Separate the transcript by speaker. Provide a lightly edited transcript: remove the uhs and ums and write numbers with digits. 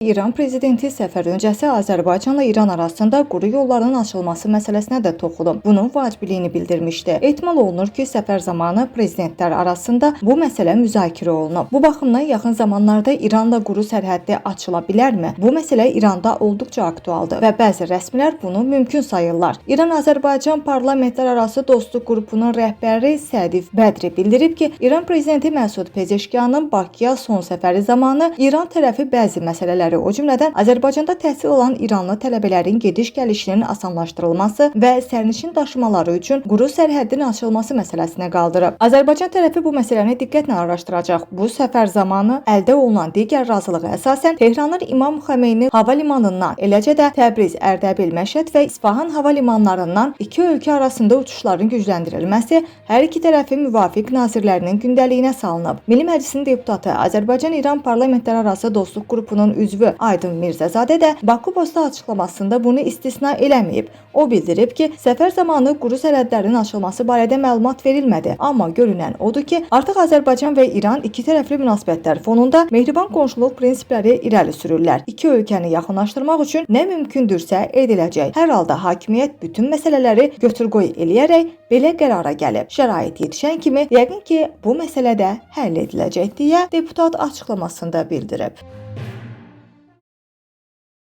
Speaker 1: İran prezidenti səfər öncəsi Azərbaycanla İran arasında quru yollarının açılması məsələsinə də toxunub. Bunun vacibliyini bildirmişdi. Ehtimal olunur ki, səfər zamanı prezidentlər arasında bu məsələ müzakirə olunub. Bu baxımdan yaxın zamanlarda İranla quru sərhəddi açıla bilərmi? Bu məsələ İranda olduqca aktualdır və bəzi rəsmilər bunu mümkün sayırlar. İran-Azərbaycan parlamentlərarası dostluq qrupunun rəhbəri Sədif Bədri bildirib ki, İran prezidenti Məsud Pezeşkiyanın Bakıya son səfəri zamanı İran tərəfi bəzi məsələlər, o cümlədən Azərbaycanda təhsil alan İranlı tələbələrin gediş-gəlişinin asanlaşdırılması və sərnişin daşımaları üçün quru sərhəddin açılması məsələsinə qaldırıb. Azərbaycan tərəfi bu məsələni diqqətlə araşdıracaq. Bu səfər zamanı əldə olunan digər razılığa əsasən Tehranın İmam Xomeyni hava limanından, eləcə də Təbriz, Ərdəbil, Məşhəd və İsfahan hava limanlarından iki ölkə arasında uçuşların gücləndirilməsi hər iki tərəfin müvafiq nazirlərinin gündəliyinə salınıb. Milli Məclisin deputatı, Azərbaycan-İran parlamentlərarası dostluq qrupunun üzvü Aydın Mirzəzadə də Baku posta açıqlamasında bunu istisna eləməyib. O bildirib ki, səfər zamanı quru sərhədlərin açılması barədə məlumat verilmədi. Amma görünən odur ki, artıq Azərbaycan və İran iki tərəfli münasibətlər fonunda mehriban qonşuluq prinsipləri irəli sürürlər. İki ölkəni yaxınlaşdırmaq üçün nə mümkündürsə ediləcək. Hər halda hakimiyyət bütün məsələləri götür-qoy eləyərək belə qərara gəlib. Şərait yetişən kimi yəqin ki, bu məsələ də həll ediləcək deyə deputat açıqlamasında bildirib.